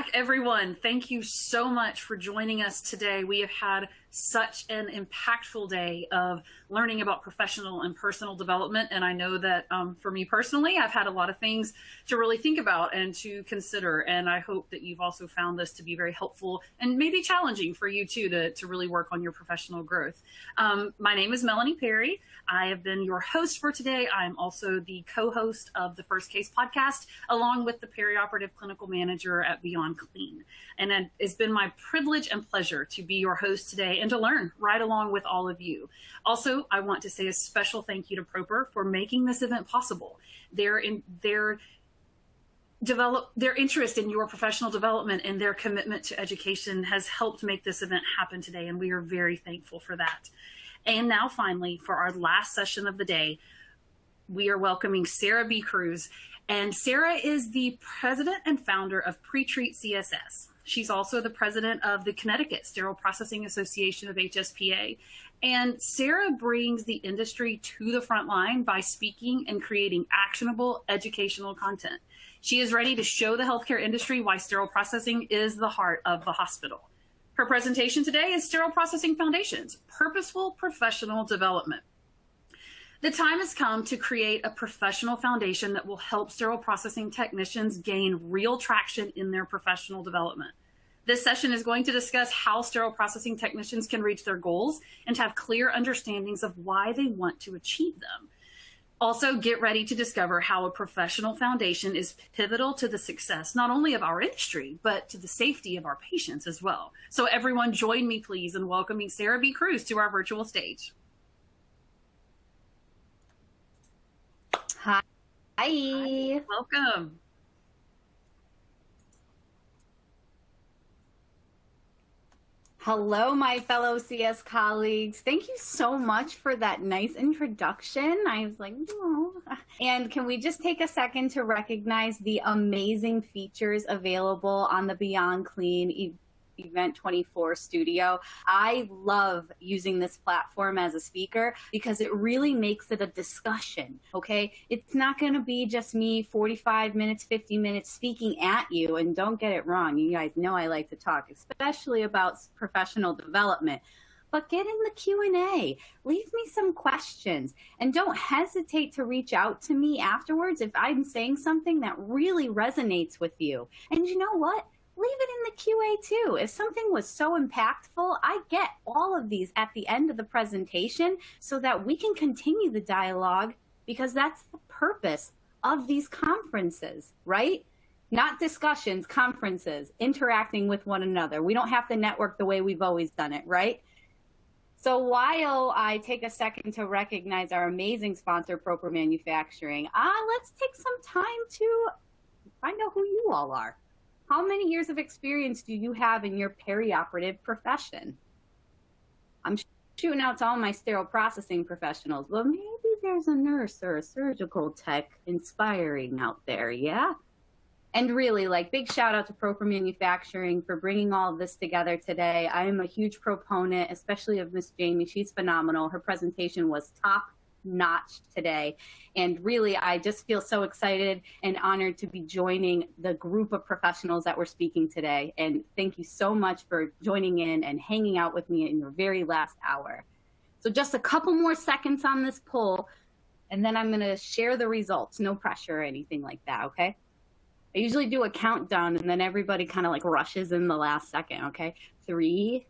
back, everyone. Thank you so much for joining us today. We have had such an impactful day of learning about professional and personal development. And I know that for me personally, I've had a lot of things to really think about and to consider. And I hope that you've also found this to be very helpful and maybe challenging for you too, to really work on your professional growth. My name is Melanie Perry. I have been your host for today. I'm also the co-host of the First Case podcast, along with the perioperative clinical manager at Beyond Clean. And it's been my privilege and pleasure to be your host today and to learn right along with all of you. Also, I want to say a special thank you to Proper for making this event possible. Their interest in your professional development and their commitment to education has helped make this event happen today, and we are very thankful for that. And now finally, for our last session of the day, we are welcoming Sarah B. Cruz. And Sarah is the president and founder of Pre-Treat CSS. She's also the president of the Connecticut Sterile Processing Association of HSPA. And Sarah brings the industry to the front line by speaking and creating actionable educational content. She is ready to show the healthcare industry why sterile processing is the heart of the hospital. Her presentation today is Sterile Processing Foundations, Purposeful Professional Development. The time has come to create a professional foundation that will help sterile processing technicians gain real traction in their professional development. This session is going to discuss how sterile processing technicians can reach their goals and to have clear understandings of why they want to achieve them. Also, get ready to discover how a professional foundation is pivotal to the success, not only of our industry, but to the safety of our patients as well. So everyone join me, please, in welcoming Sarah B. Cruz to our virtual stage. Hi. Welcome. Hello, my fellow CS colleagues. Thank you so much for that nice introduction. I was like, oh. And can we just take a second to recognize the amazing features available on the Beyond Clean Event 24 studio? I love using this platform as a speaker because it really makes it a discussion, okay? It's not going to be just me 45 minutes, 50 minutes speaking at you. And don't get it wrong. You guys know I like to talk, especially about professional development. But get in the Q&A. Leave me some questions. And don't hesitate to reach out to me afterwards if I'm saying something that really resonates with you. And you know what? Leave it in the QA too. If something was so impactful, I get all of these at the end of the presentation so that we can continue the dialogue, because that's the purpose of these conferences, right? Not discussions, conferences, interacting with one another. We don't have to network the way we've always done it, right? So while I take a second to recognize our amazing sponsor, Proper Manufacturing, let's take some time to find out who you all are. How many years of experience do you have in your perioperative profession? I'm shooting out to all my sterile processing professionals. Well, maybe there's a nurse or a surgical tech inspiring out there, yeah? And really, big shout out to Proper Manufacturing for bringing all of this together today. I am a huge proponent, especially of Miss Jamie. She's phenomenal. Her presentation was top notch today. And really, I just feel so excited and honored to be joining the group of professionals that were speaking today. And thank you so much for joining in and hanging out with me in your very last hour. So just a couple more seconds on this poll, and then I'm going to share the results. No pressure or anything like that, okay? I usually do a countdown, and then everybody kind of rushes in the last second, okay? 3,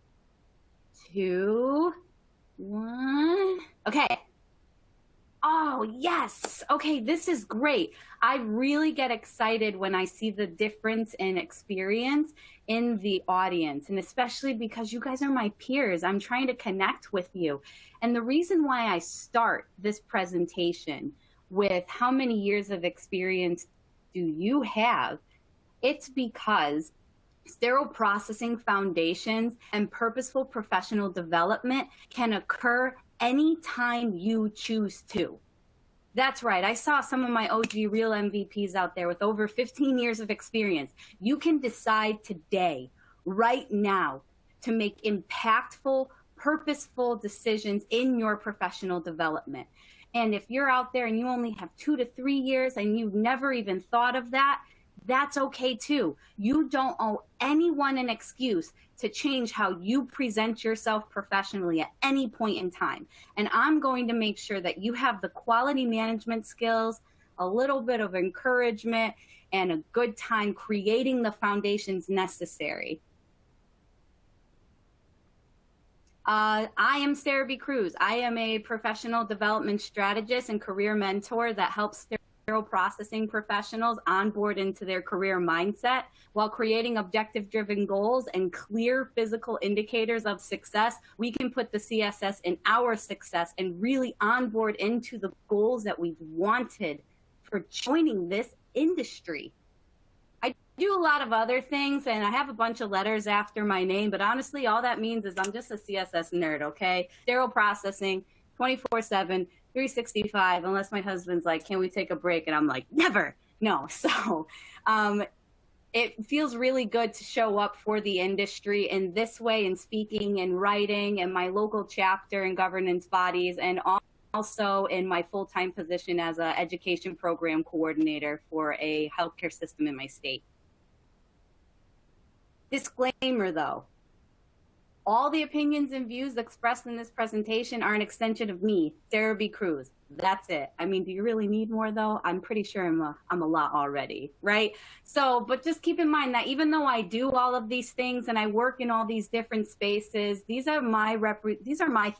2, 1. Okay. Oh, yes. Okay, this is great. I really get excited when I see the difference in experience in the audience, and especially because you guys are my peers. I'm trying to connect with you. And the reason why I start this presentation with how many years of experience do you have, it's because sterile processing foundations and purposeful professional development can occur anytime you choose to. That's right. I saw some of my OG real MVPs out there with over 15 years of experience. You can decide today, right now, to make impactful, purposeful decisions in your professional development. And if you're out there and you only have 2 to 3 years and you've never even thought of that, That's okay too. You don't owe anyone an excuse to change how you present yourself professionally at any point in time. And I'm going to make sure that you have the quality management skills, a little bit of encouragement, and a good time creating the foundations necessary. I am Sterile Cruz. I am a professional development strategist and career mentor that helps sterile processing professionals onboard into their career mindset while creating objective-driven goals and clear physical indicators of success. We can put the CSS in our success and really onboard into the goals that we've wanted for joining this industry. I do a lot of other things, and I have a bunch of letters after my name, but honestly, all that means is I'm just a CSS nerd, okay? Sterile processing, 24/7, 365, unless my husband's like, can we take a break? And I'm like, never, no. So it feels really good to show up for the industry in this way, in speaking and writing and my local chapter and governance bodies, and also in my full-time position as an education program coordinator for a healthcare system in my state. Disclaimer though, all the opinions and views expressed in this presentation are an extension of me, Sterile Cruz. That's it. I mean, do you really need more though? I'm pretty sure I'm a lot already, right? So, but just keep in mind that even though I do all of these things and I work in all these different spaces, these are my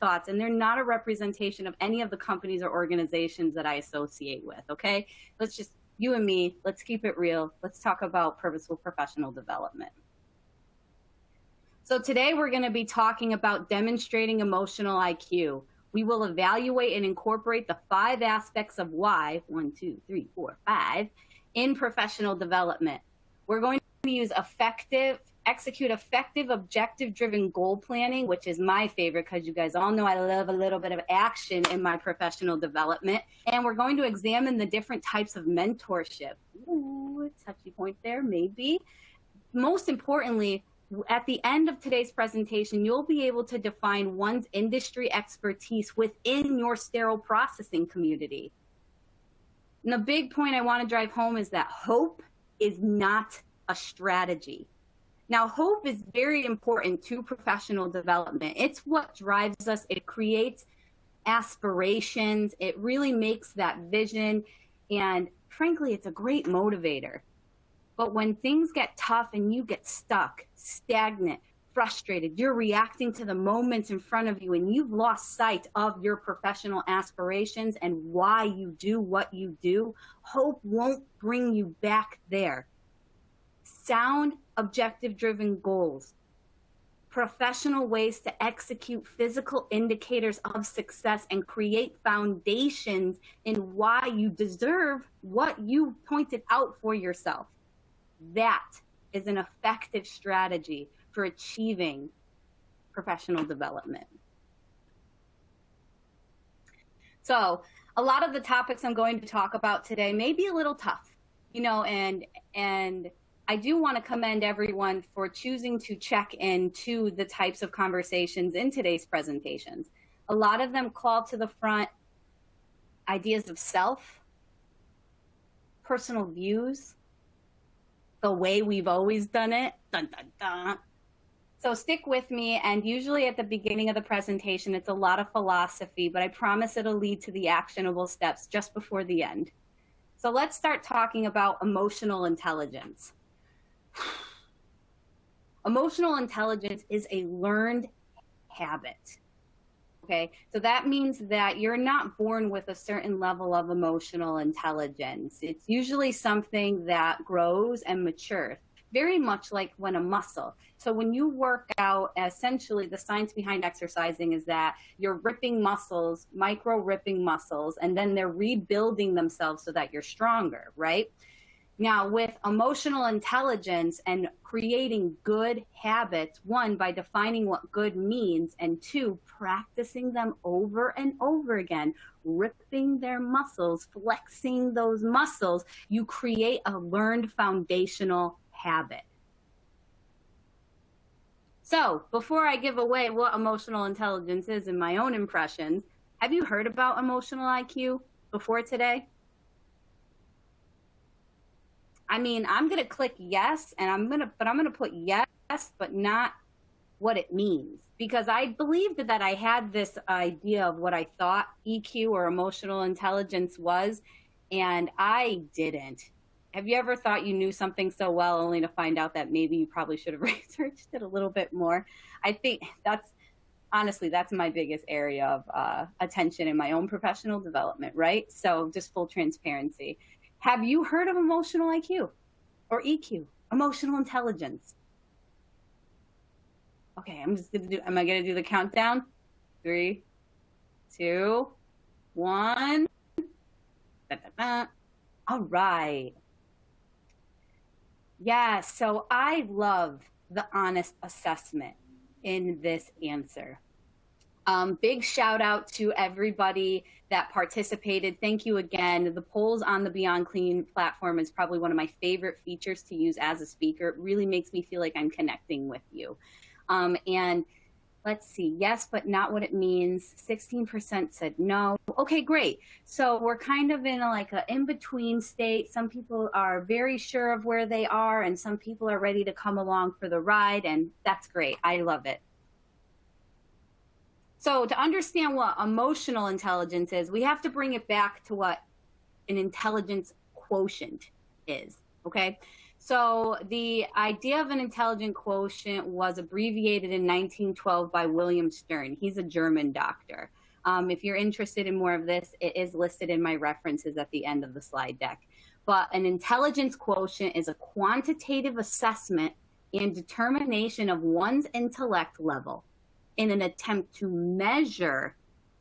thoughts, and they're not a representation of any of the companies or organizations that I associate with, okay? Let's just, you and me, let's keep it real. Let's talk about purposeful professional development. So today we're going to be talking about demonstrating emotional IQ. We will evaluate and incorporate the 5 aspects of why, 1, 2, 3, 4, 5, in professional development. We're going to use execute effective objective-driven goal planning, which is my favorite because you guys all know I love a little bit of action in my professional development. And we're going to examine the different types of mentorship. Ooh, touchy point there, maybe. Most importantly, at the end of today's presentation, you'll be able to define one's industry expertise within your sterile processing community. And the big point I want to drive home is that hope is not a strategy. Now, hope is very important to professional development. It's what drives us. It creates aspirations. It really makes that vision. And frankly, it's a great motivator. But when things get tough and you get stuck, stagnant, frustrated, you're reacting to the moments in front of you and you've lost sight of your professional aspirations and why you do what you do, hope won't bring you back there. Sound, objective-driven goals, professional ways to execute physical indicators of success and create foundations in why you deserve what you pointed out for yourself. That is an effective strategy for achieving professional development. So a lot of the topics I'm going to talk about today may be a little tough, you know, and I do want to commend everyone for choosing to check into the types of conversations in today's presentations. A lot of them call to the front ideas of self, personal views, the way we've always done it. Dun, dun, dun. So stick with me, and usually at the beginning of the presentation, it's a lot of philosophy, but I promise it'll lead to the actionable steps just before the end. So let's start talking about emotional intelligence. Emotional intelligence is a learned habit. Okay, so that means that you're not born with a certain level of emotional intelligence. It's usually something that grows and matures, very much like when a muscle. So when you work out, essentially the science behind exercising is that you're ripping muscles, micro ripping muscles, and then they're rebuilding themselves so that you're stronger, right? Now, with emotional intelligence and creating good habits, 1, by defining what good means, and 2, practicing them over and over again, ripping their muscles, flexing those muscles, you create a learned foundational habit. So, before I give away what emotional intelligence is in my own impressions, have you heard about emotional IQ before today? I mean, I'm going to click yes, and I'm going to put yes, but not what it means, because I believed that I had this idea of what I thought EQ or emotional intelligence was, and I didn't. Have you ever thought you knew something so well only to find out that maybe you probably should have researched it a little bit more? I think honestly, that's my biggest area of attention in my own professional development, right? So just full transparency. Have you heard of emotional IQ or EQ, emotional intelligence? Okay, am I gonna do the countdown? 3, 2, 1. Da, da, da. All right. Yeah, so I love the honest assessment in this answer. Big shout out to everybody that participated. Thank you again. The polls on the Beyond Clean platform is probably one of my favorite features to use as a speaker. It really makes me feel like I'm connecting with you. And let's see, yes, but not what it means. 16% said no. Okay, great. So we're kind of in like an in-between state. Some people are very sure of where they are, and some people are ready to come along for the ride, and that's great. I love it. So to understand what emotional intelligence is, we have to bring it back to what an intelligence quotient is, okay? So the idea of an intelligence quotient was abbreviated in 1912 by William Stern. He's a German doctor. If you're interested in more of this, it is listed in my references at the end of the slide deck. But an intelligence quotient is a quantitative assessment and determination of one's intellect level in an attempt to measure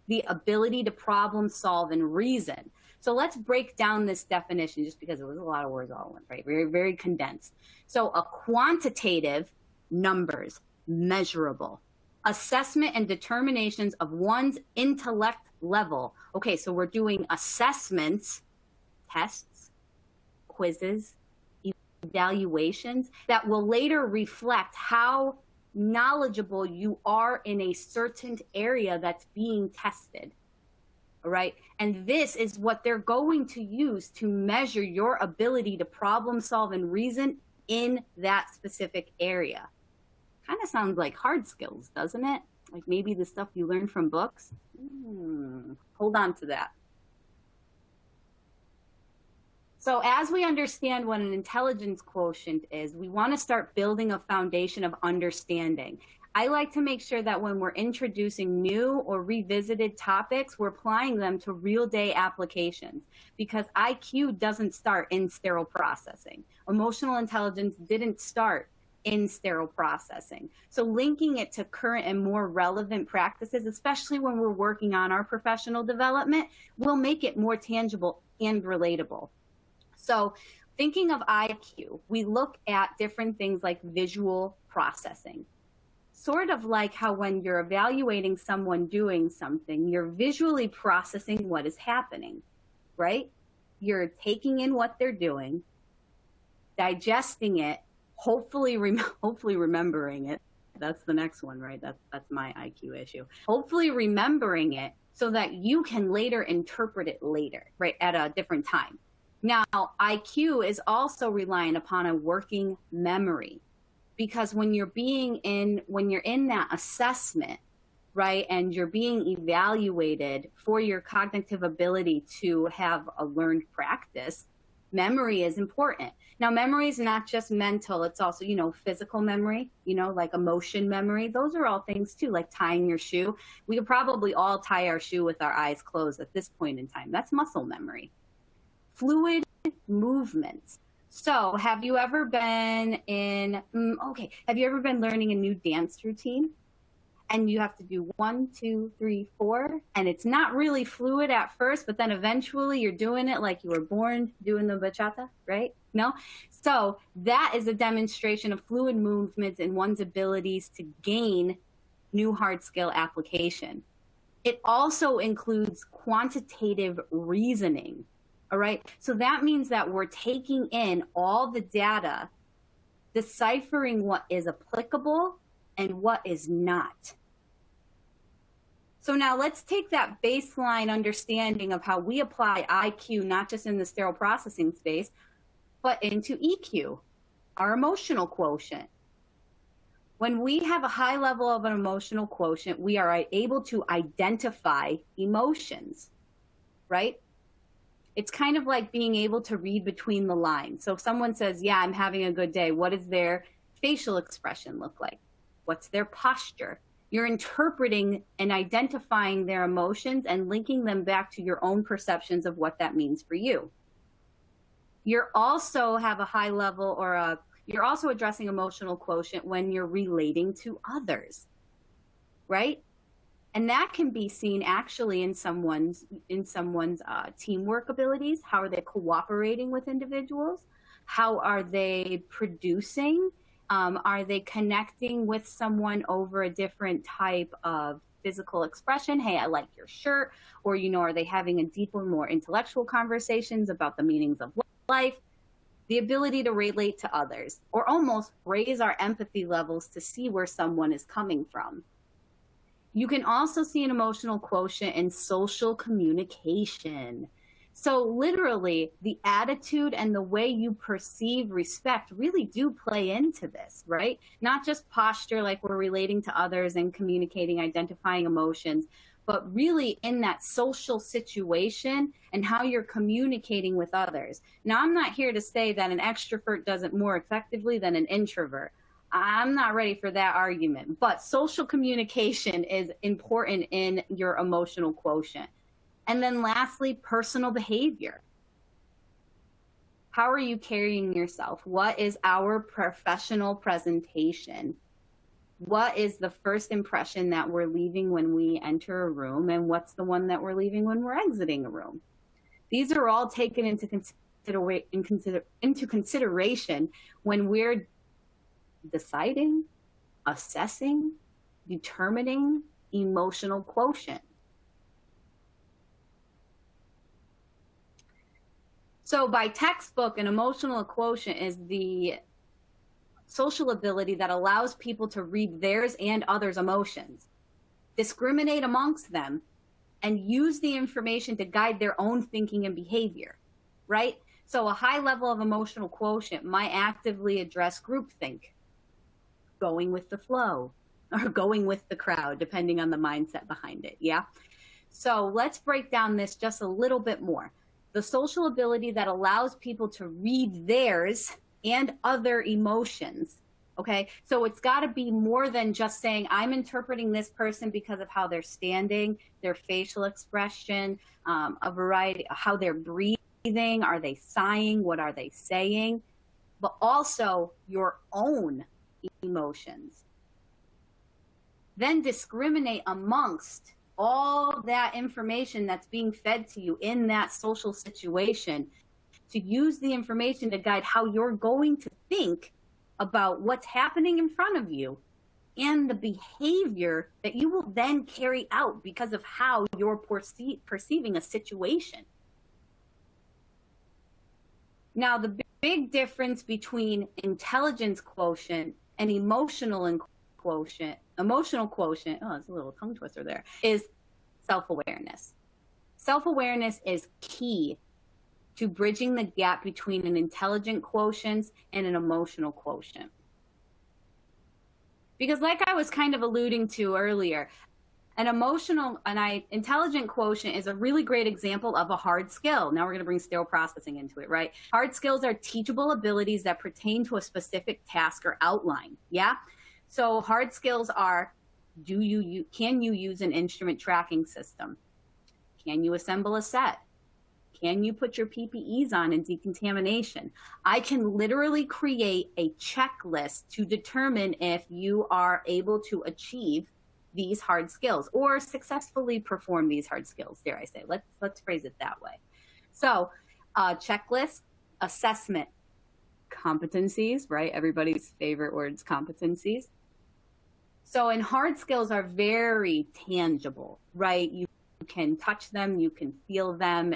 the ability to problem solve and reason. So let's break down this definition, just because it was a lot of words all in one, right? Very, very condensed. So a quantitative, numbers, measurable, assessment and determinations of one's intellect level. Okay, so we're doing assessments, tests, quizzes, evaluations that will later reflect how knowledgeable you are in a certain area that's being tested. All right. And this is what they're going to use to measure your ability to problem solve and reason in that specific area. Kind of sounds like hard skills, doesn't it? Like maybe the stuff you learn from books. Hold on to that. So as we understand what an intelligence quotient is, we want to start building a foundation of understanding. I like to make sure that when we're introducing new or revisited topics, we're applying them to real-day applications, because IQ doesn't start in sterile processing. Emotional intelligence didn't start in sterile processing. So linking it to current and more relevant practices, especially when we're working on our professional development, will make it more tangible and relatable. So thinking of IQ, we look at different things like visual processing. Sort of like how when you're evaluating someone doing something, you're visually processing what is happening, right? You're taking in what they're doing, digesting it, hopefully remembering it. That's the next one, right? That's my IQ issue. Hopefully remembering it so that you can later interpret it later, right, at a different time. Now, IQ is also relying upon a working memory. Because when you're in that assessment, right, and you're being evaluated for your cognitive ability to have a learned practice, memory is important. Now, memory is not just mental, it's also, physical memory, like emotion memory. Those are all things too, like tying your shoe. We could probably all tie our shoe with our eyes closed at this point in time. That's muscle memory. Fluid movements. So have you ever been learning a new dance routine? And you have to do 1, 2, 3, 4, and it's not really fluid at first, but then eventually you're doing it like you were born doing the bachata, right? No? So that is a demonstration of fluid movements and one's abilities to gain new hard skill application. It also includes quantitative reasoning. All right. So that means that we're taking in all the data, deciphering what is applicable and what is not. So now let's take that baseline understanding of how we apply IQ, not just in the sterile processing space, but into EQ, our emotional quotient. When we have a high level of an emotional quotient, we are able to identify emotions, right? It's kind of like being able to read between the lines. So if someone says, yeah, I'm having a good day, what does their facial expression look like? What's their posture? You're interpreting and identifying their emotions and linking them back to your own perceptions of what that means for you. You're also have a high level you're also addressing emotional quotient when you're relating to others, right? And that can be seen actually in someone's teamwork abilities. How are they cooperating with individuals? How are they producing? Are they connecting with someone over a different type of physical expression? Hey, I like your shirt. Or, are they having a deeper, more intellectual conversations about the meanings of life? The ability to relate to others, or almost raise our empathy levels to see where someone is coming from. You can also see an emotional quotient in social communication. So literally, the attitude and the way you perceive respect really do play into this, right? Not just posture, like we're relating to others and communicating, identifying emotions, but really in that social situation and how you're communicating with others. Now, I'm not here to say that an extrovert does it more effectively than an introvert. I'm not ready for that argument, but social communication is important in your emotional quotient. And then lastly, personal behavior. How are you carrying yourself? What is our professional presentation? What is the first impression that we're leaving when we enter a room, and what's the one that we're leaving when we're exiting a room? These are all taken into consideration when we're deciding, assessing, determining emotional quotient. So by textbook, an emotional quotient is the social ability that allows people to read theirs and others' emotions, discriminate amongst them, and use the information to guide their own thinking and behavior, right? So a high level of emotional quotient might actively address groupthink, going with the flow, or going with the crowd, depending on the mindset behind it, yeah? So let's break down this just a little bit more. The social ability that allows people to read theirs and other emotions, okay? So it's got to be more than just saying, I'm interpreting this person because of how they're standing, their facial expression, a variety, how they're breathing, are they sighing, what are they saying, but also your own emotions. Then discriminate amongst all that information that's being fed to you in that social situation, to use the information to guide how you're going to think about what's happening in front of you and the behavior that you will then carry out because of how you're perceiving a situation. Now, the big difference between intelligence quotient and emotional quotient, oh, it's a little tongue twister there, is self-awareness. Self-awareness is key to bridging the gap between an intelligent quotient and an emotional quotient. Because like I was kind of alluding to earlier, an intelligent quotient is a really great example of a hard skill. Now we're going to bring sterile processing into it, right? Hard skills are teachable abilities that pertain to a specific task or outline, yeah? So hard skills are, can you use an instrument tracking system? Can you assemble a set? Can you put your PPEs on in decontamination? I can literally create a checklist to determine if you are able to achieve these hard skills or successfully perform these hard skills, dare I say. Let's phrase it that way. So checklist, assessment, competencies, right? Everybody's favorite words, competencies. So in hard skills are very tangible, right? You can touch them, you can feel them,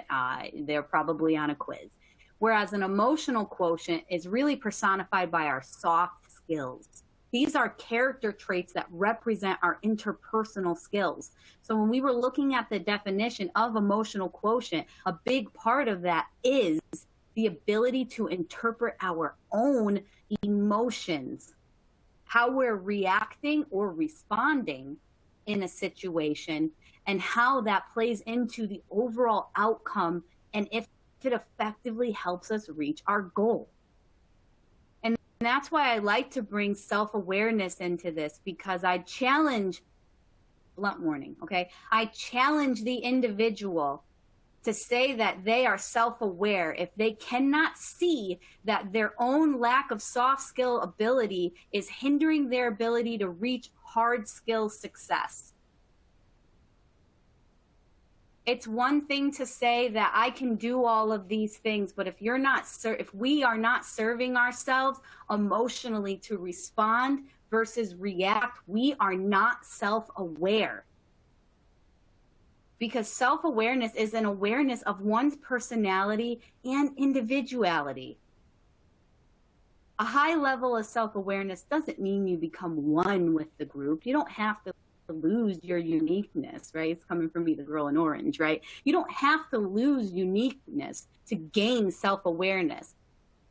they're probably on a quiz. Whereas an emotional quotient is really personified by our soft skills. These are character traits that represent our interpersonal skills. So when we were looking at the definition of emotional quotient, a big part of that is the ability to interpret our own emotions, how we're reacting or responding in a situation, and how that plays into the overall outcome, and if it effectively helps us reach our goal. And that's why I like to bring self-awareness into this, because I challenge, blunt warning, okay? I challenge the individual to say that they are self-aware if they cannot see that their own lack of soft skill ability is hindering their ability to reach hard skill success. It's one thing to say that I can do all of these things, but if we are not serving ourselves emotionally to respond versus react, we are not self-aware. Because self-awareness is an awareness of one's personality and individuality. A high level of self-awareness doesn't mean you become one with the group. You don't have to lose your uniqueness, right? It's coming from me, the girl in orange, right? You don't have to lose uniqueness to gain self-awareness.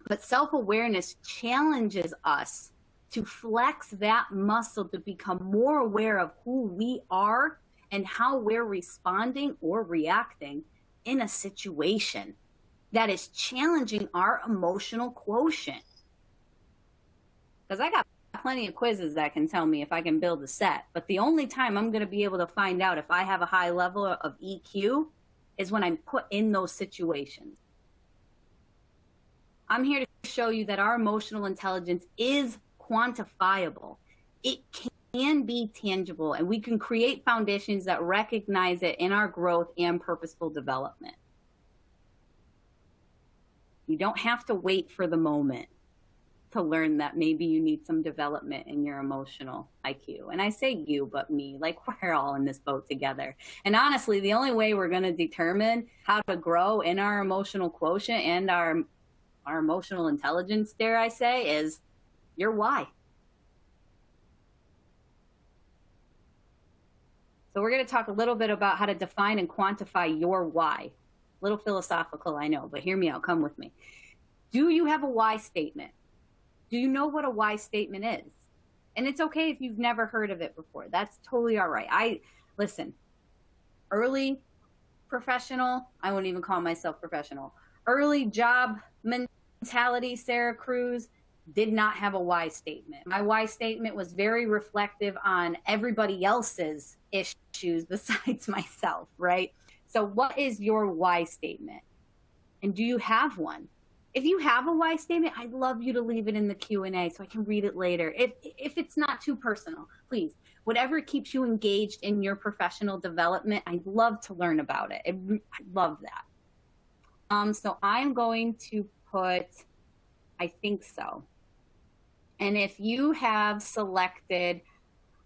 But self-awareness challenges us to flex that muscle to become more aware of who we are and how we're responding or reacting in a situation that is challenging our emotional quotient. Because I got plenty of quizzes that can tell me if I can build a set, but the only time I'm going to be able to find out if I have a high level of EQ is when I'm put in those situations. I'm here to show you that our emotional intelligence is quantifiable. It can be tangible, and we can create foundations that recognize it in our growth and purposeful development. You don't have to wait for the moment to learn that maybe you need some development in your emotional IQ. And I say you, but me, like we're all in this boat together. And honestly, the only way we're going to determine how to grow in our emotional quotient and our emotional intelligence, dare I say, is your why. So we're going to talk a little bit about how to define and quantify your why. A little philosophical, I know, but hear me out. Come with me. Do you have a why statement? Do you know what a why statement is? And it's okay if you've never heard of it before. That's totally all right. Listen, early professional, I wouldn't even call myself professional, early job mentality, Sarah Cruz, did not have a why statement. My why statement was very reflective on everybody else's issues besides myself, right? So what is your why statement? And do you have one? If you have a why statement, I'd love you to leave it in the Q&A so I can read it later. If it's not too personal, please, whatever keeps you engaged in your professional development, I'd love to learn about it. I'd love that. So I'm going to put, I think so. And if you have selected,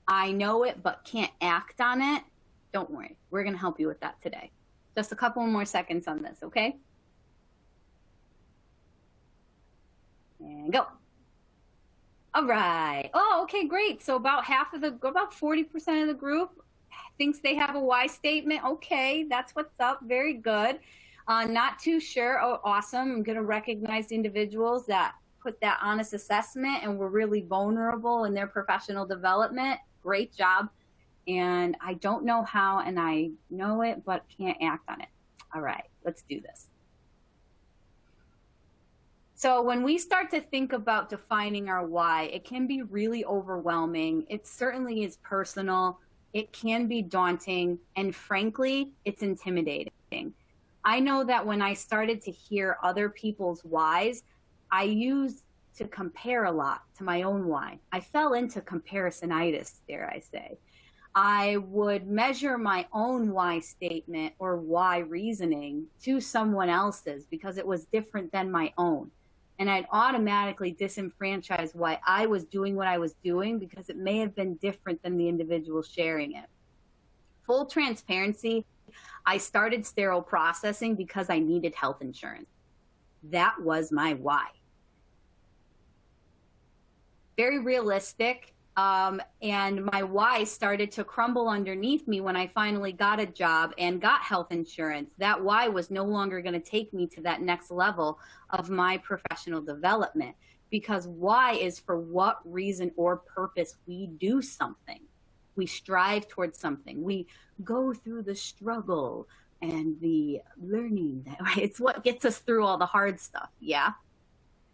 I know it but can't act on it, don't worry. We're going to help you with that today. Just a couple more seconds on this, okay? And go. All right. Oh, okay, great. So about 40% of the group thinks they have a why statement. Okay, that's what's up. Very good. Not too sure. Oh, awesome. I'm going to recognize individuals that put that honest assessment and were really vulnerable in their professional development. Great job. And I don't know how, and I know it, but can't act on it. All right, let's do this. So when we start to think about defining our why, it can be really overwhelming. It certainly is personal. It can be daunting. And frankly, it's intimidating. I know that when I started to hear other people's whys, I used to compare a lot to my own why. I fell into comparisonitis, dare I say. I would measure my own why statement or why reasoning to someone else's because it was different than my own. And I'd automatically disenfranchise why I was doing what I was doing because it may have been different than the individual sharing it. Full transparency, I started sterile processing because I needed health insurance. That was my why. Very realistic. And my why started to crumble underneath me when I finally got a job and got health insurance. That why was no longer going to take me to that next level of my professional development, because why is for what reason or purpose we do something. We strive towards something. We go through the struggle and the learning. It's what gets us through all the hard stuff. Yeah.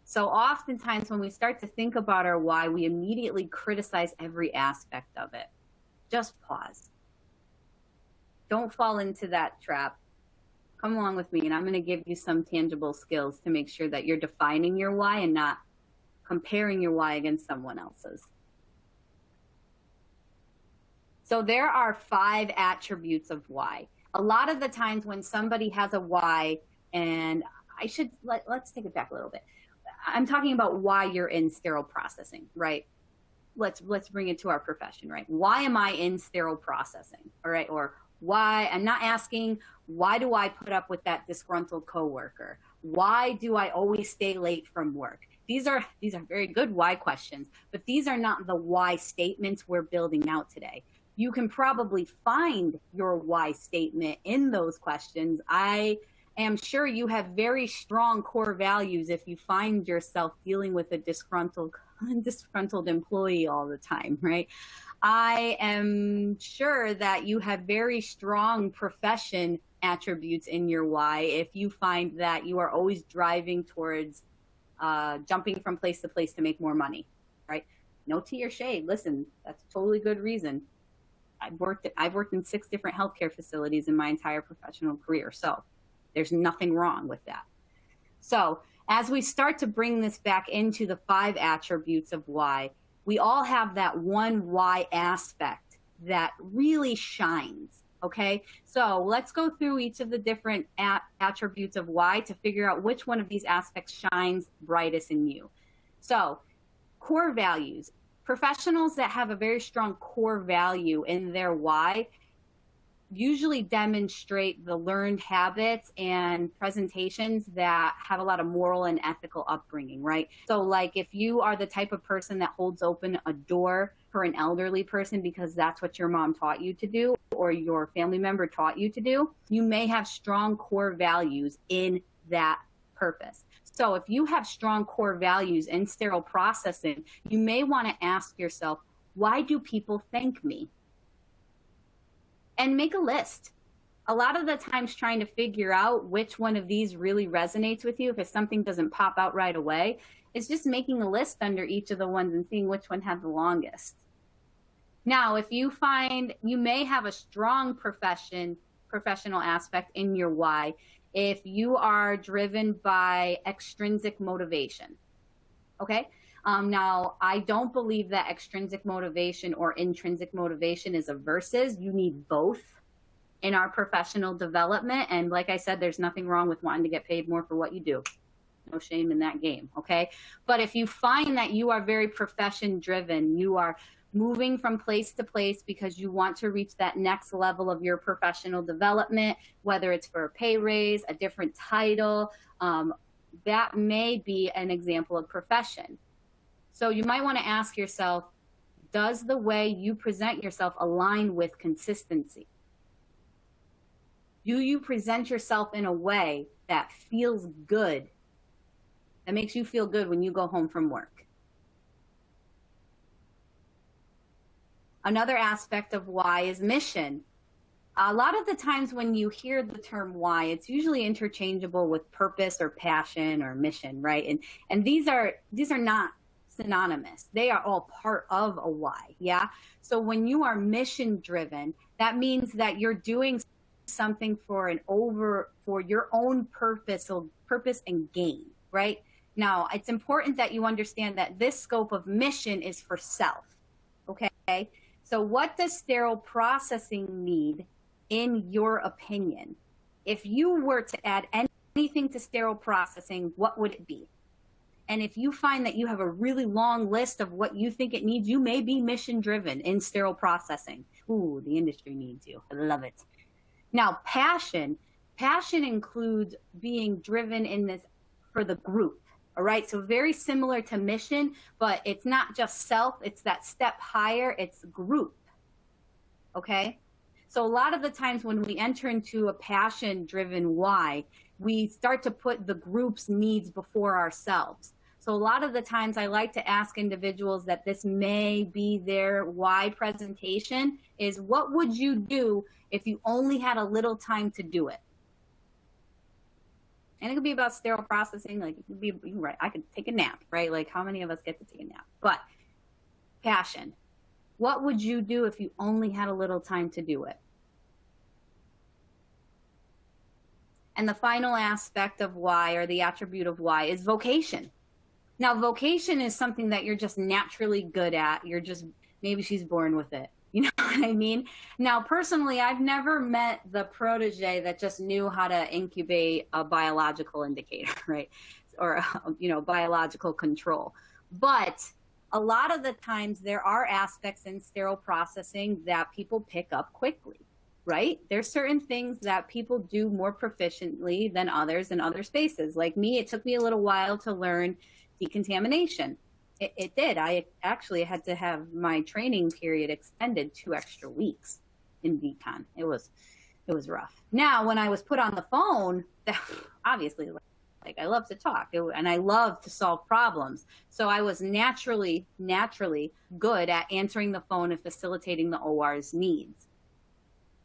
So oftentimes when we start to think about our why, we immediately criticize every aspect of it. Just pause. Don't fall into that trap. Come along with me, and I'm going to give you some tangible skills to make sure that you're defining your why and not comparing your why against someone else's. So there are 5 attributes of why. A lot of the times when somebody has a why, and let's take it back a little bit. I'm talking about why you're in sterile processing, right? Let's bring it to our profession, right? Why am I in sterile processing? All right. Or why, I'm not asking, why do I put up with that disgruntled coworker? Why do I always stay late from work? These are very good why questions, but these are not the why statements we're building out today. You can probably find your why statement in those questions. I am sure you have very strong core values if you find yourself dealing with a disgruntled employee all the time, right? I am sure that you have very strong profession attributes in your why if you find that you are always driving towards jumping from place to place to make more money, right? No tea or shade. Listen, that's a totally good reason. I've worked in 6 different healthcare facilities in my entire professional career. So there's nothing wrong with that. So as we start to bring this back into the 5 attributes of why, we all have that one why aspect that really shines. Okay, so let's go through each of the different attributes of why to figure out which one of these aspects shines brightest in you. So core values. Professionals that have a very strong core value in their why usually demonstrate the learned habits and presentations that have a lot of moral and ethical upbringing, right? So like if you are the type of person that holds open a door for an elderly person because that's what your mom taught you to do or your family member taught you to do, you may have strong core values in that purpose. So if you have strong core values in sterile processing, you may want to ask yourself, why do people thank me? And make a list. A lot of the times trying to figure out which one of these really resonates with you, if something doesn't pop out right away, is just making a list under each of the ones and seeing which one had the longest. Now, if you find you may have a strong professional aspect in your why, if you are driven by extrinsic motivation, okay? Now, I don't believe that extrinsic motivation or intrinsic motivation is a versus. You need both in our professional development. And like I said, there's nothing wrong with wanting to get paid more for what you do. No shame in that game, okay? But if you find that you are very profession driven, you are moving from place to place because you want to reach that next level of your professional development, whether it's for a pay raise, a different title, that may be an example of profession. So you might want to ask yourself, does the way you present yourself align with consistency? Do you present yourself in a way that feels good, that makes you feel good when you go home from work? Another aspect of why is mission. A lot of the times when you hear the term why, it's usually interchangeable with purpose or passion or mission, right? And these are not synonymous. They are all part of a why, yeah? So when you are mission driven, that means that you're doing something for your own purpose and gain, right? Now, it's important that you understand that this scope of mission is for self, okay? So what does sterile processing need in your opinion? If you were to add anything to sterile processing, what would it be? And if you find that you have a really long list of what you think it needs, you may be mission driven in sterile processing. Ooh, the industry needs you. I love it. Now, passion includes being driven in this for the group. All right, so very similar to mission, but it's not just self, it's that step higher, it's group. Okay? So a lot of the times when we enter into a passion-driven why, we start to put the group's needs before ourselves. So a lot of the times I like to ask individuals that this may be their why presentation is, what would you do if you only had a little time to do it? And it could be about sterile processing. Like, it could be, right, I could take a nap, right? Like, how many of us get to take a nap? But passion. What would you do if you only had a little time to do it? And the final aspect of why, or the attribute of why, is vocation. Now, vocation is something that you're just naturally good at. You're just, maybe she's born with it. You know what I mean? Now, personally, I've never met the protege that just knew how to incubate a biological indicator, right? Or, biological control. But a lot of the times there are aspects in sterile processing that people pick up quickly, right? There's certain things that people do more proficiently than others in other spaces. Like me, it took me a little while to learn decontamination. It did. I actually had to have my training period extended 2 extra weeks in decon. It was rough. Now, when I was put on the phone, obviously, like, I love to talk and I love to solve problems. So I was naturally good at answering the phone and facilitating the OR's needs.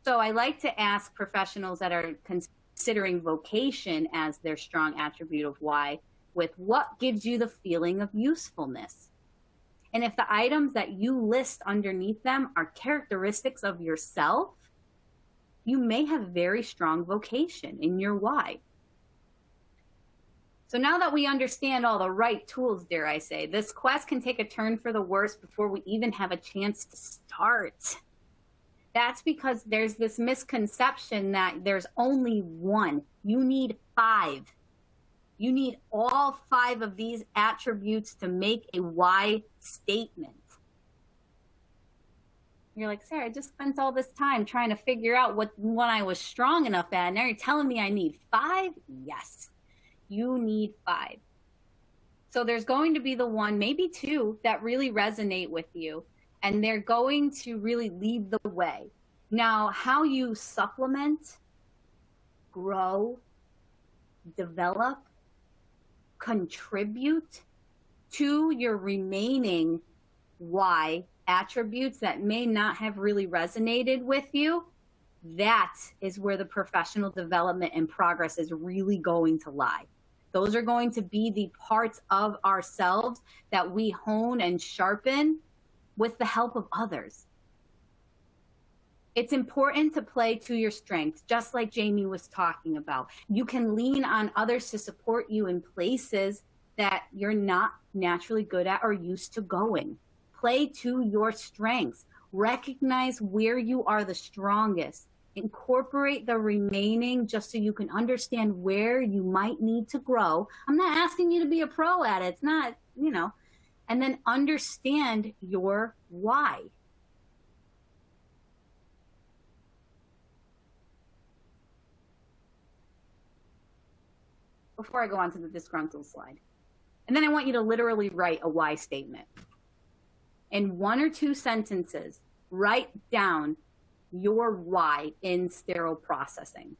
So I like to ask professionals that are considering vocation as their strong attribute of why, with what gives you the feeling of usefulness. And if the items that you list underneath them are characteristics of yourself, you may have very strong vocation in your why. So now that we understand all the right tools, dare I say, this quest can take a turn for the worse before we even have a chance to start. That's because there's this misconception that there's only one. You need 5. You need all 5 of these attributes to make a why statement. You're like, Sarah, I just spent all this time trying to figure out what one I was strong enough at, and now you're telling me I need 5? Yes, you need 5. So there's going to be the 1, maybe 2, that really resonate with you, and they're going to really lead the way. Now, how you supplement, grow, develop, contribute to your remaining why attributes that may not have really resonated with you, that is where the professional development and progress is really going to lie. Those are going to be the parts of ourselves that we hone and sharpen with the help of others. It's important to play to your strengths, just like Jamie was talking about. You can lean on others to support you in places that you're not naturally good at or used to going. Play to your strengths. Recognize where you are the strongest. Incorporate the remaining just so you can understand where you might need to grow. I'm not asking you to be a pro at it. It's not, and then understand your why. Before I go on to the disgruntled slide. And then I want you to literally write a why statement. In 1 or 2 sentences, write down your why in sterile processing.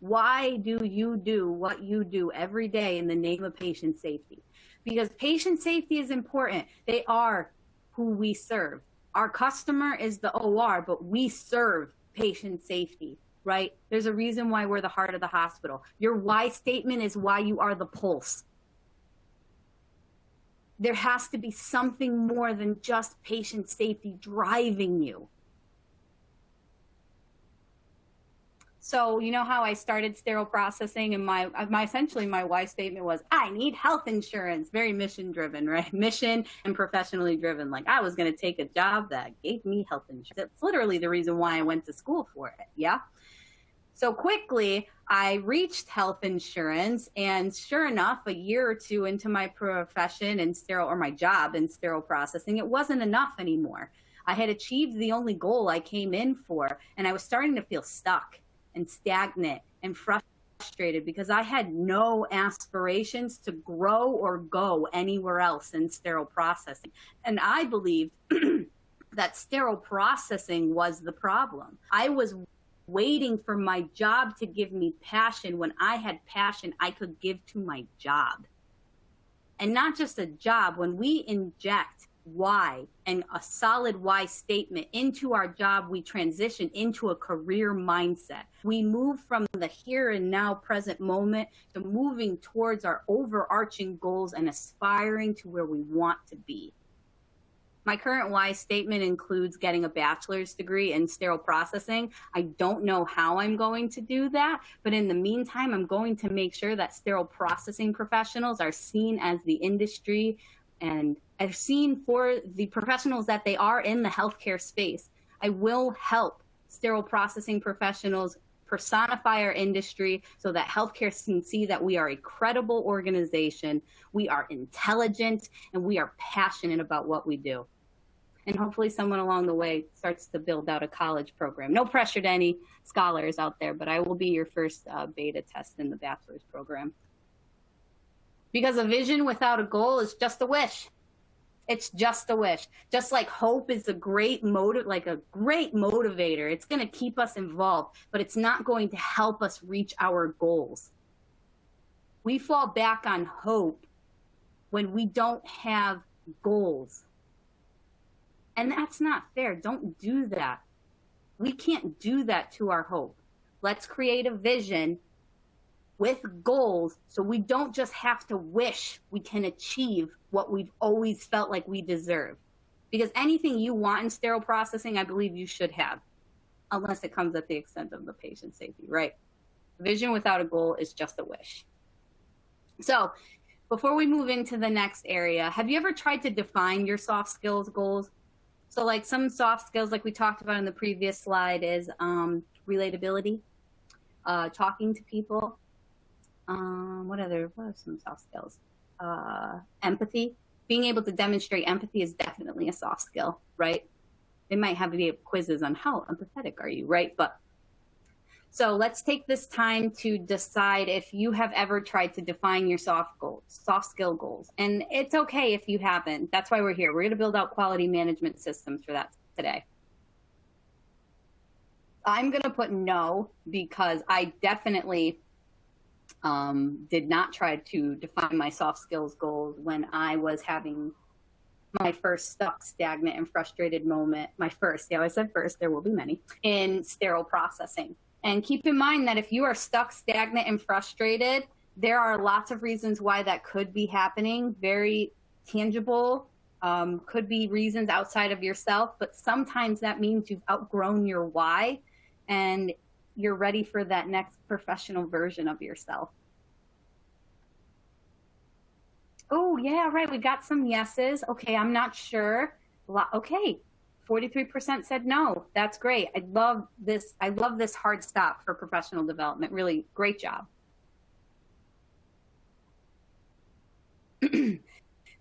Why do you do what you do every day in the name of patient safety? Because patient safety is important. They are who we serve. Our customer is the OR, but we serve patient safety. Right? There's a reason why we're the heart of the hospital. Your why statement is why you are the pulse. There has to be something more than just patient safety driving you. So you know how I started sterile processing, and my essentially my why statement was, I need health insurance. Very mission driven, right? Mission and professionally driven. Like, I was going to take a job that gave me health insurance. That's literally the reason why I went to school for it. Yeah. So quickly, I reached health insurance, and sure enough, a year or 2 into my profession in sterile, or my job in sterile processing, it wasn't enough anymore. I had achieved the only goal I came in for, and I was starting to feel stuck and stagnant and frustrated frustrated because I had no aspirations to grow or go anywhere else in sterile processing. And I believed that sterile processing was the problem. I was waiting for my job to give me passion when I had passion I could give to my job. And not just a job, when we inject why and a solid why statement into our job, we transition into a career mindset. We move from the here and now present moment to moving towards our overarching goals and aspiring to where we want to be. My current why statement includes getting a bachelor's degree in sterile processing. I don't know how I'm going to do that, but in the meantime, I'm going to make sure that sterile processing professionals are seen as the industry and are seen for the professionals that they are in the healthcare space. I will help sterile processing professionals personify our industry so that healthcare can see that we are a credible organization, we are intelligent, and we are passionate about what we do. And hopefully someone along the way starts to build out a college program. No pressure to any scholars out there, but I will be your first beta test in the bachelor's program. Because a vision without a goal is just a wish. It's just a wish. Just like hope is a great motivator. It's going to keep us involved, but it's not going to help us reach our goals. We fall back on hope when we don't have goals. And that's not fair. Don't do that. We can't do that to our hope. Let's create a vision with goals so we don't just have to wish we can achieve what we've always felt like we deserve. Because anything you want in sterile processing, I believe you should have, unless it comes at the extent of the patient safety, right? Vision without a goal is just a wish. So before we move into the next area, have you ever tried to define your soft skills goals? So like some soft skills, like we talked about in the previous slide, is relatability, talking to people. What are some soft skills? Empathy. Being able to demonstrate empathy is definitely a soft skill, right? They might have quizzes on how empathetic are you, right? But so let's take this time to decide if you have ever tried to define your soft skill goals. And it's okay if you haven't. That's why we're here. We're going to build out quality management systems for that today. I'm going to put no because I definitely did not try to define my soft skills goals when I was having my first stuck, stagnant, and frustrated moment. I said first, there will be many, in sterile processing. And keep in mind that if you are stuck, stagnant, and frustrated, there are lots of reasons why that could be happening. Very tangible, could be reasons outside of yourself, but sometimes that means you've outgrown your why and you're ready for that next professional version of yourself. Oh, yeah, right. We got some yeses. Okay, I'm not sure. Okay. 43% said no. That's great. I love this. I love this hard stop for professional development. Really great job.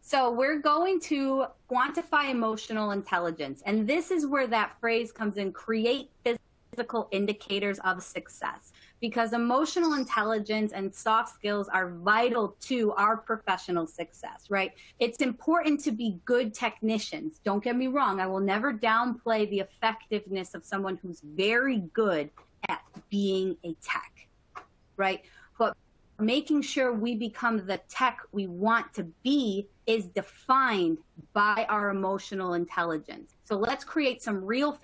So we're going to quantify emotional intelligence. And this is where that phrase comes in, create physical indicators of success. Because emotional intelligence and soft skills are vital to our professional success, right? It's important to be good technicians. Don't get me wrong. I will never downplay the effectiveness of someone who's very good at being a tech, right? But making sure we become the tech we want to be is defined by our emotional intelligence. So let's create some real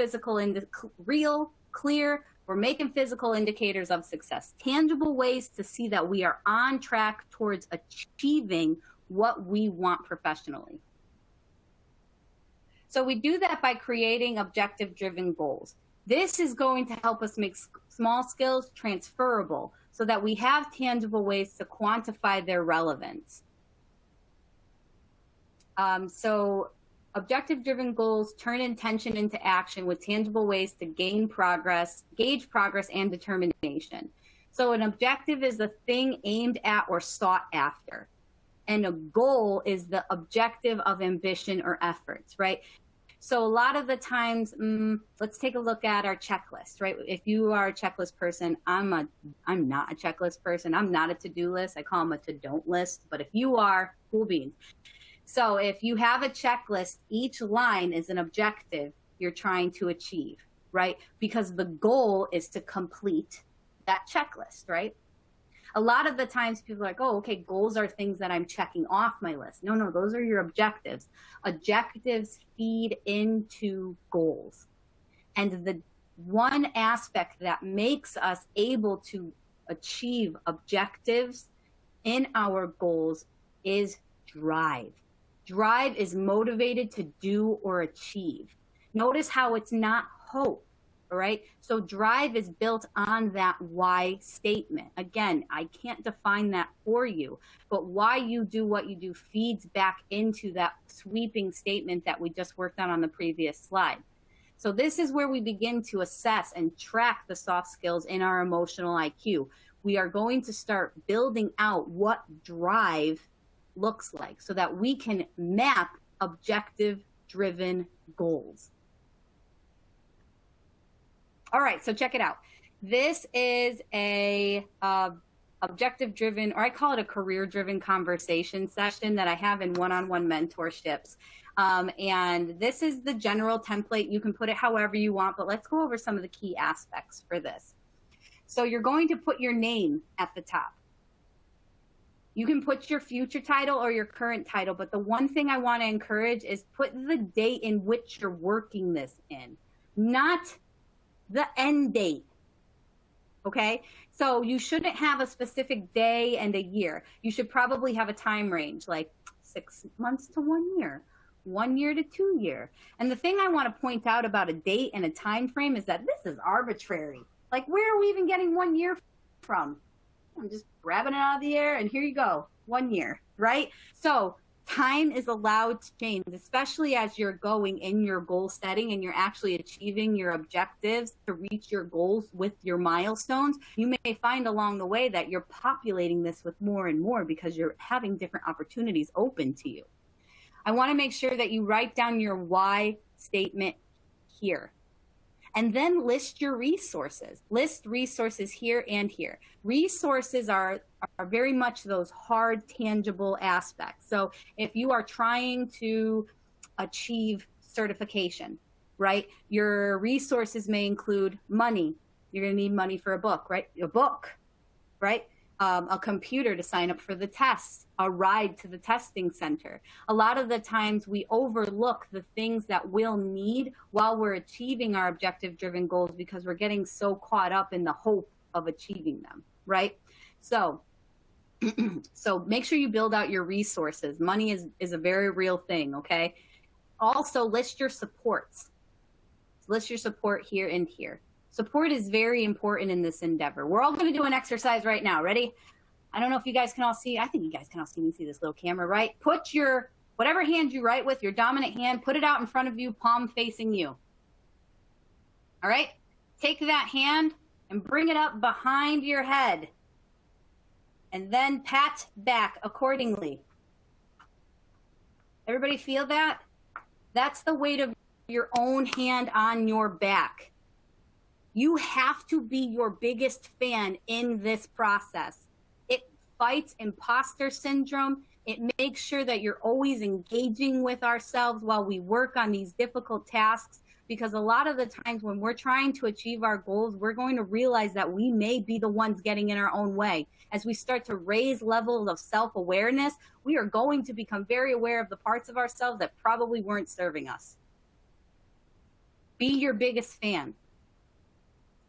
clear, we're making physical indicators of success, tangible ways to see that we are on track towards achieving what we want professionally. So we do that by creating objective-driven goals. This is going to help us make small skills transferable so that we have tangible ways to quantify their relevance. Objective-driven goals turn intention into action with tangible ways to gauge progress, and determination. So an objective is the thing aimed at or sought after. And a goal is the objective of ambition or efforts, right? So a lot of the times, let's take a look at our checklist, right? If you are a checklist person, I'm not a checklist person. I'm not a to-do list. I call them a to-don't list. But if you are, cool beans. So if you have a checklist, each line is an objective you're trying to achieve, right? Because the goal is to complete that checklist, right? A lot of the times people are like, oh, okay, goals are things that I'm checking off my list. No, those are your objectives. Objectives feed into goals. And the one aspect that makes us able to achieve objectives in our goals is drive. Drive is motivated to do or achieve. Notice how it's not hope. All right. So drive is built on that why statement. Again, I can't define that for you, but why you do what you do feeds back into that sweeping statement that we just worked on the previous slide. So this is where we begin to assess and track the soft skills in our emotional IQ. We are going to start building out what drive looks like so that we can map objective-driven goals. All right, so check it out. This is a objective-driven, or I call it a career-driven conversation session that I have in one-on-one mentorships. And this is the general template. You can put it however you want, but let's go over some of the key aspects for this. So you're going to put your name at the top. You can put your future title or your current title, but the one thing I want to encourage is put the date in which you're working this in, not the end date. Okay, so you shouldn't have a specific day and a year. You should probably have a time range, like 6 months to 1 year, 1 year to 2 year. And the thing I want to point out about a date and a time frame is that this is arbitrary. Like, where are we even getting 1 year from? I'm just grabbing it out of the air and here you go, 1 year, right? So time is allowed to change, especially as you're going in your goal setting and you're actually achieving your objectives to reach your goals with your milestones. You may find along the way that you're populating this with more and more because you're having different opportunities open to you. I want to make sure that you write down your why statement here. And then list your resources. List resources here and here. Resources are very much those hard, tangible aspects. So if you are trying to achieve certification, right, your resources may include money. You're going to need money for a book, right? A book, right? A computer to sign up for the tests, a ride to the testing center. A lot of the times we overlook the things that we'll need while we're achieving our objective-driven goals because we're getting so caught up in the hope of achieving them, right? So make sure you build out your resources. Money is a very real thing, okay? Also, list your supports. List your support here and here. Support is very important in this endeavor. We're all going to do an exercise right now. Ready? I don't know if you guys can all see. I think you guys can all see me through this little camera, right? Put your, whatever hand you write with, your dominant hand, put it out in front of you, palm facing you. All right? Take that hand and bring it up behind your head. And then pat back accordingly. Everybody feel that? That's the weight of your own hand on your back. You have to be your biggest fan in this process. It fights imposter syndrome. It makes sure that you're always engaging with ourselves while we work on these difficult tasks, because a lot of the times when we're trying to achieve our goals, we're going to realize that we may be the ones getting in our own way. As we start to raise levels of self-awareness, we are going to become very aware of the parts of ourselves that probably weren't serving us. Be your biggest fan.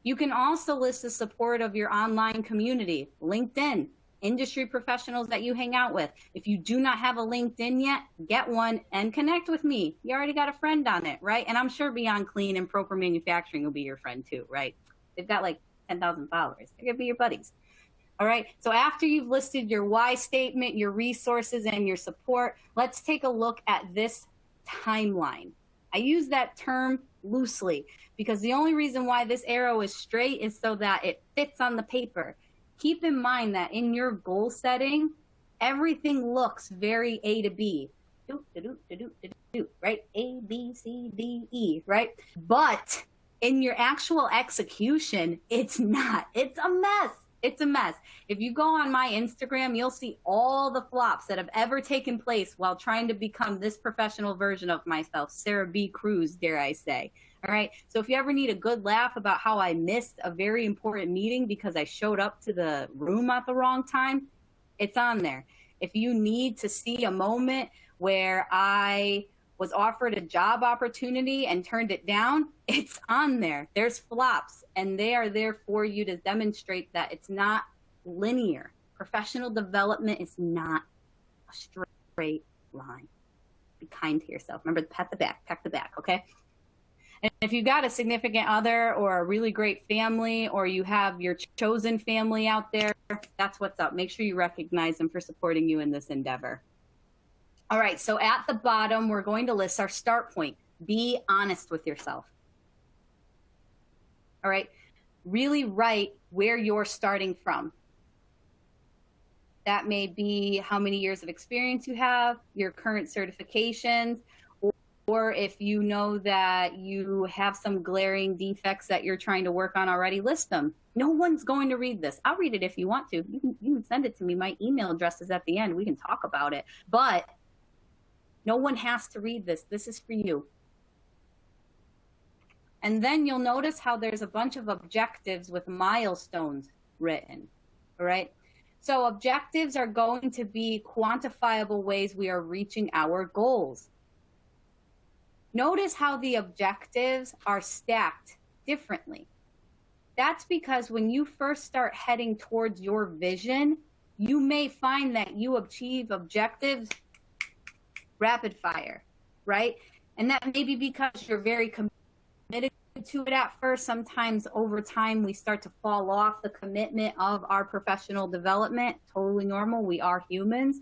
You can also list the support of your online community, LinkedIn, industry professionals that you hang out with. If you do not have a LinkedIn yet, get one and connect with me. You already got a friend on it, right? And I'm sure Beyond Clean and Proper Manufacturing will be your friend too, right? They've got like 10,000 followers. They're going to be your buddies. All right. So after you've listed your why statement, your resources, and your support, let's take a look at this timeline. I use that term loosely because the only reason why this arrow is straight is so that it fits on the paper. Keep in mind that in your goal setting, everything looks very A to B. right? A, B, C, D, E, right? But in your actual execution, it's not. It's a mess. It's a mess. If you go on my Instagram, you'll see all the flops that have ever taken place while trying to become this professional version of myself, Sarah B. Cruz, dare I say. All right. So if you ever need a good laugh about how I missed a very important meeting because I showed up to the room at the wrong time, it's on there. If you need to see a moment where I was offered a job opportunity and turned it down, it's on there. There's flops, and they are there for you to demonstrate that it's not linear. Professional development is not a straight line. Be kind to yourself. Remember, pat the back, okay? And if you've got a significant other or a really great family, or you have your chosen family out there, that's what's up. Make sure you recognize them for supporting you in this endeavor. All right, so at the bottom, we're going to list our start point. Be honest with yourself. All right, really write where you're starting from. That may be how many years of experience you have, your current certifications, or if you know that you have some glaring defects that you're trying to work on already, list them. No one's going to read this. I'll read it if you want to. You can send it to me. My email address is at the end. We can talk about it. But no one has to read this. This is for you. And then you'll notice how there's a bunch of objectives with milestones written, all right? So objectives are going to be quantifiable ways we are reaching our goals. Notice how the objectives are stacked differently. That's because when you first start heading towards your vision, you may find that you achieve objectives rapid fire, right? And that may be because you're very committed to it at first. Sometimes over time, we start to fall off the commitment of our professional development. Totally normal. We are humans.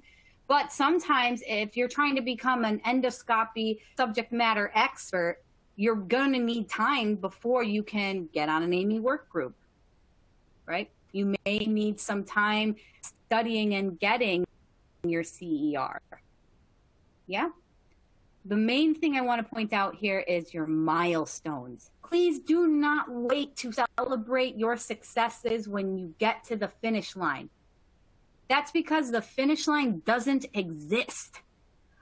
But sometimes if you're trying to become an endoscopy subject matter expert, you're going to need time before you can get on an AME work group, right? You may need some time studying and getting your CER. Yeah. The main thing I want to point out here is your milestones. Please do not wait to celebrate your successes when you get to the finish line. That's because the finish line doesn't exist.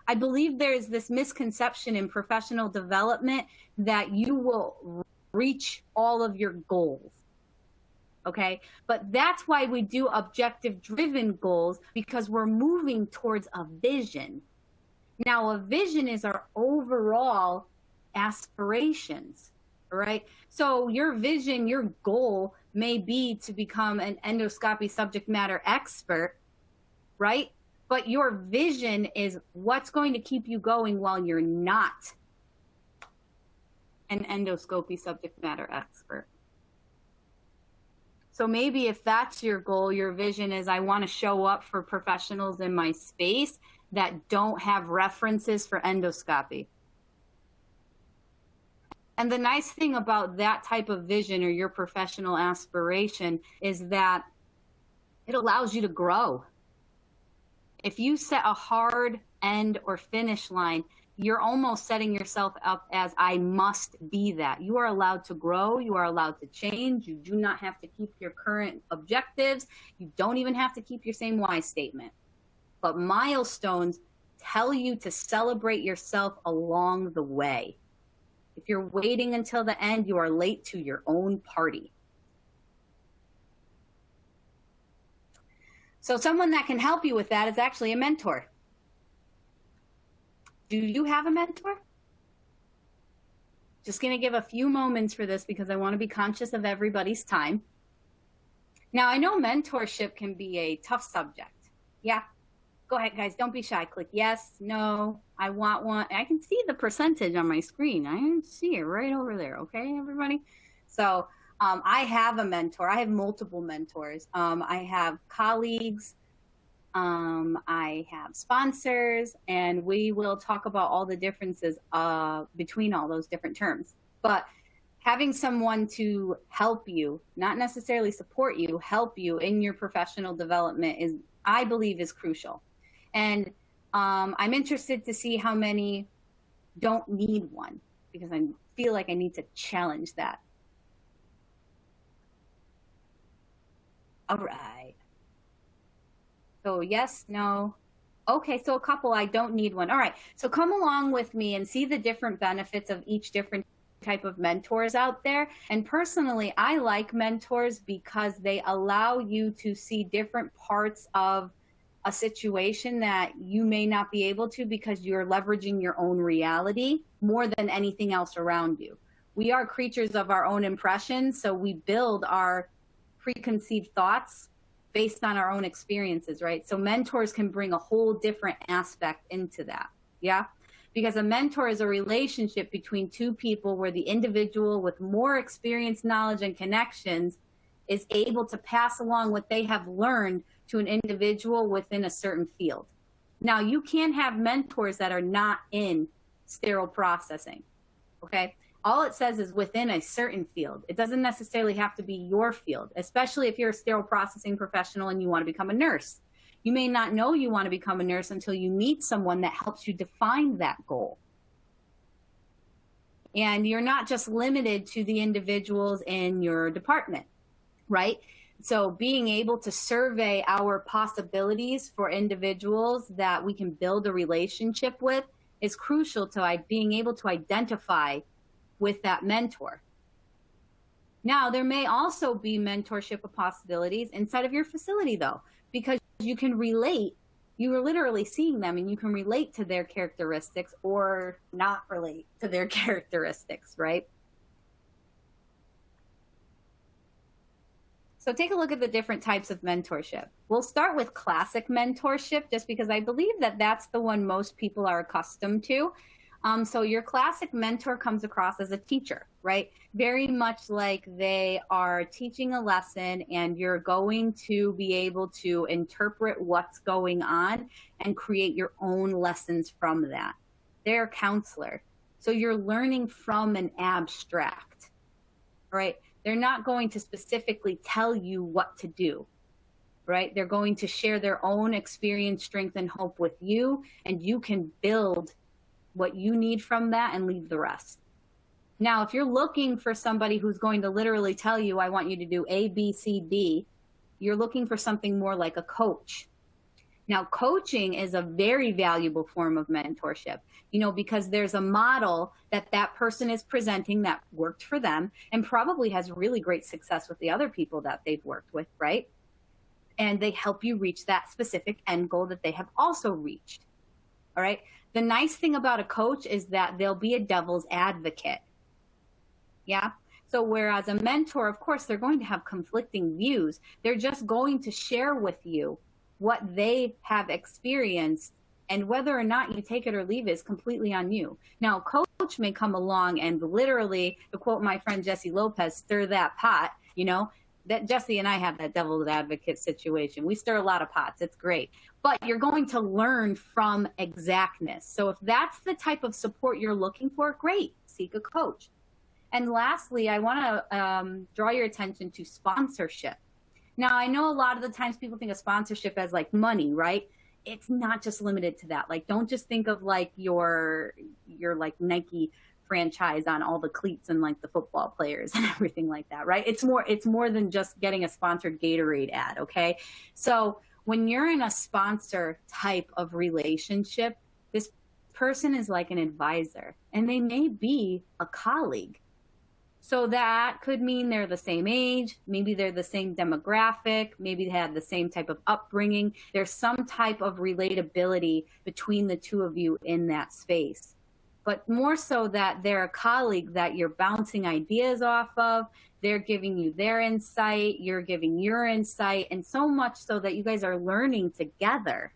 I believe there is this misconception in professional development that you will reach all of your goals. Okay, but that's why we do objective-driven goals, because we're moving towards a vision. Now, a vision is our overall aspirations, right? So your vision, your goal may be to become an endoscopy subject matter expert, right? But your vision is what's going to keep you going while you're not an endoscopy subject matter expert. So maybe if that's your goal, your vision is I want to show up for professionals in my space that don't have references for endoscopy. And the nice thing about that type of vision or your professional aspiration is that it allows you to grow. If you set a hard end or finish line, you're almost setting yourself up as I must be that. You are allowed to grow. You are allowed to change. You do not have to keep your current objectives. You don't even have to keep your same why statement. But milestones tell you to celebrate yourself along the way. If you're waiting until the end, you are late to your own party. So someone that can help you with that is actually a mentor. Do you have a mentor? Just going to give a few moments for this because I want to be conscious of everybody's time. Now, I know mentorship can be a tough subject. Yeah. Go ahead, guys. Don't be shy. Click yes, no, I want one. I can see the percentage on my screen. I see it right over there. Okay, everybody? So I have a mentor. I have multiple mentors. I have colleagues. I have sponsors, and we will talk about all the differences between all those different terms. But having someone to help you, not necessarily support you, help you in your professional development is, I believe, is crucial. And I'm interested to see how many don't need one, because I feel like I need to challenge that. All right. So yes, no. Okay, so a couple, I don't need one. All right, so come along with me and see the different benefits of each different type of mentors out there. And personally, I like mentors because they allow you to see different parts of a situation that you may not be able to, because you're leveraging your own reality more than anything else around you. We are creatures of our own impressions, so we build our preconceived thoughts based on our own experiences, right? So mentors can bring a whole different aspect into that, yeah? Because a mentor is a relationship between two people where the individual with more experience, knowledge, and connections is able to pass along what they have learned to an individual within a certain field. Now, you can have mentors that are not in sterile processing, okay? All it says is within a certain field. It doesn't necessarily have to be your field, especially if you're a sterile processing professional and you want to become a nurse. You may not know you want to become a nurse until you meet someone that helps you define that goal. And you're not just limited to the individuals in your department, right? So being able to survey our possibilities for individuals that we can build a relationship with is crucial to being able to identify with that mentor. Now, there may also be mentorship possibilities inside of your facility, though, because you can relate. You are literally seeing them and you can relate to their characteristics or not relate to their characteristics, right? So take a look at the different types of mentorship. We'll start with classic mentorship, just because I believe that that's the one most people are accustomed to. So your classic mentor comes across as a teacher, right? Very much like they are teaching a lesson and you're going to be able to interpret what's going on and create your own lessons from that. They're a counselor. So you're learning from an abstract, right? They're not going to specifically tell you what to do, right? They're going to share their own experience, strength, and hope with you, and you can build what you need from that and leave the rest. Now, if you're looking for somebody who's going to literally tell you, I want you to do A, B, C, D, you're looking for something more like a coach. Now, coaching is a very valuable form of mentorship, because there's a model that that person is presenting that worked for them and probably has really great success with the other people that they've worked with, right? And they help you reach that specific end goal that they have also reached, all right? The nice thing about a coach is that they'll be a devil's advocate. Yeah. So whereas a mentor, of course, they're going to have conflicting views. They're just going to share with you what they have experienced, and whether or not you take it or leave it is completely on you. Now, a coach may come along and literally, to quote my friend Jesse Lopez, stir that pot, that Jesse and I have that devil's advocate situation. We stir a lot of pots. It's great. But you're going to learn from exactness. So if that's the type of support you're looking for, great, seek a coach. And lastly, I want to draw your attention to sponsorship. Now, I know a lot of the times people think of sponsorship as like money, right? It's not just limited to that. Like, don't just think of like your like Nike franchise on all the cleats and like the football players and everything like that, right? It's more than just getting a sponsored Gatorade ad, okay? So when you're in a sponsor type of relationship, this person is like an advisor and they may be a colleague. So that could mean they're the same age, maybe they're the same demographic, maybe they have the same type of upbringing. There's some type of relatability between the two of you in that space. But more so that they're a colleague that you're bouncing ideas off of, they're giving you their insight, you're giving your insight, and so much so that you guys are learning together.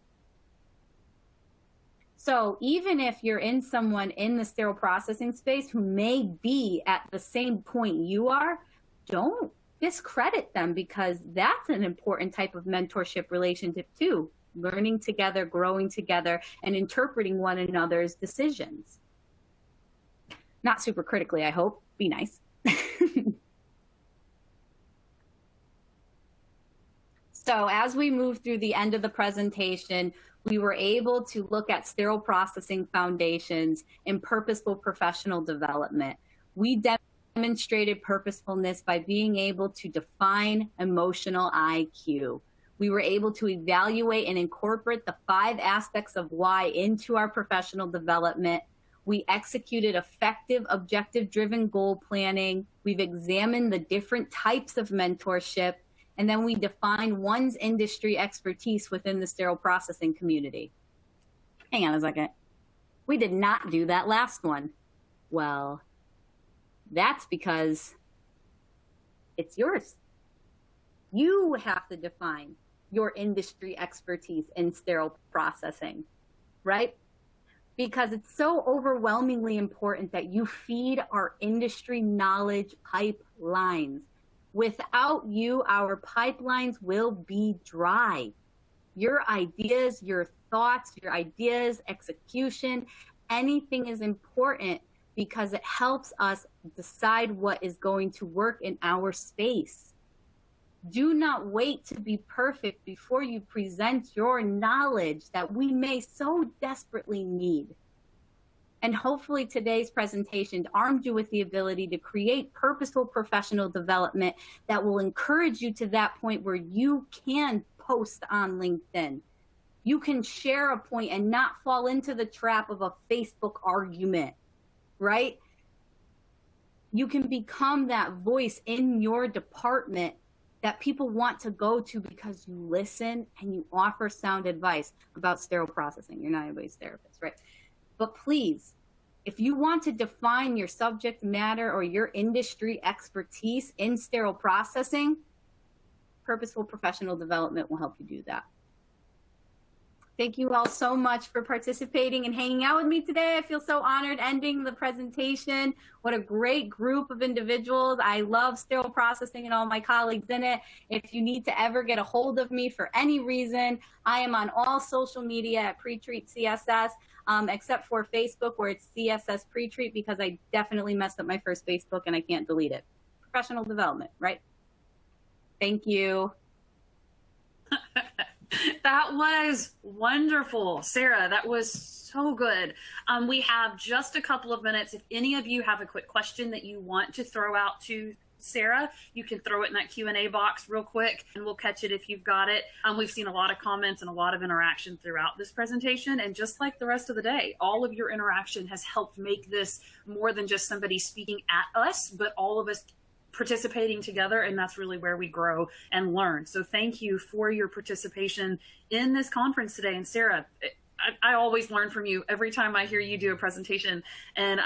So even if you're in someone in the sterile processing space who may be at the same point you are, don't discredit them, because that's an important type of mentorship relationship too. Learning together, growing together, and interpreting one another's decisions. Not super critically, I hope. Be nice. So as we move through the end of the presentation, we were able to look at sterile processing foundations and purposeful professional development. We demonstrated purposefulness by being able to define emotional IQ. We were able to evaluate and incorporate the 5 aspects of why into our professional development. We executed effective, objective-driven goal planning. We've examined the different types of mentorship, and then we defined one's industry expertise within the sterile processing community. Hang on a second. We did not do that last one. Well, that's because it's yours. You have to define your industry expertise in sterile processing, right? Because it's so overwhelmingly important that you feed our industry knowledge pipelines. Without you, our pipelines will be dry. Your ideas, your thoughts, your ideas, execution, anything is important because it helps us decide what is going to work in our space. Do not wait to be perfect before you present your knowledge that we may so desperately need. And hopefully today's presentation armed you with the ability to create purposeful professional development that will encourage you to that point where you can post on LinkedIn. You can share a point and not fall into the trap of a Facebook argument, right? You can become that voice in your department that people want to go to because you listen and you offer sound advice about sterile processing. You're not anybody's therapist, right? But please, if you want to define your subject matter or your industry expertise in sterile processing, purposeful professional development will help you do that. Thank you all so much for participating and hanging out with me today. I feel so honored ending the presentation. What a great group of individuals. I love sterile processing and all my colleagues in it. If you need to ever get a hold of me for any reason, I am on all social media at Pretreat CSS, except for Facebook where it's CSS Pretreat because I definitely messed up my first Facebook and I can't delete it. Professional development, right? Thank you. That was wonderful, Sarah. That was so good. We have just a couple of minutes. If any of you have a quick question that you want to throw out to Sarah, you can throw it in that Q&A box real quick and we'll catch it if you've got it. We've seen a lot of comments and a lot of interaction throughout this presentation, and just like the rest of the day, all of your interaction has helped make this more than just somebody speaking at us, but all of us participating together, and that's really where we grow and learn. So thank you for your participation in this conference today. And Sarah, I always learn from you every time I hear you do a presentation, and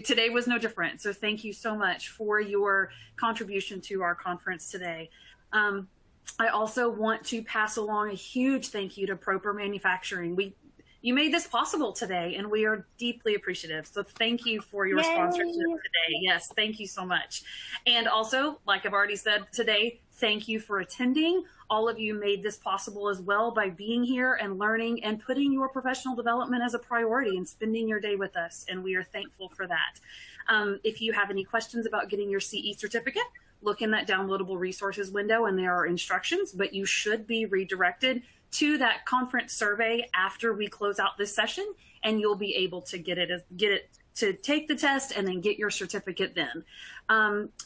today was no different. So thank you so much for your contribution to our conference today. I also want to pass along a huge thank you to Proper Manufacturing. You made this possible today, and we are deeply appreciative. So thank you for your sponsorship today. Yes, thank you so much. And also, like I've already said today, thank you for attending. All of you made this possible as well by being here and learning and putting your professional development as a priority and spending your day with us. And we are thankful for that. If you have any questions about getting your CE certificate, look in that downloadable resources window and there are instructions, but you should be redirected to that conference survey after we close out this session, and you'll be able to get it to take the test and then get your certificate then.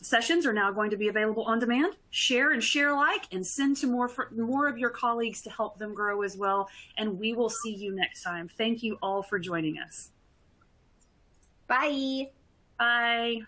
Sessions are now going to be available on demand. Share and share alike and send to more of your colleagues to help them grow as well. And we will see you next time. Thank you all for joining us. Bye. Bye.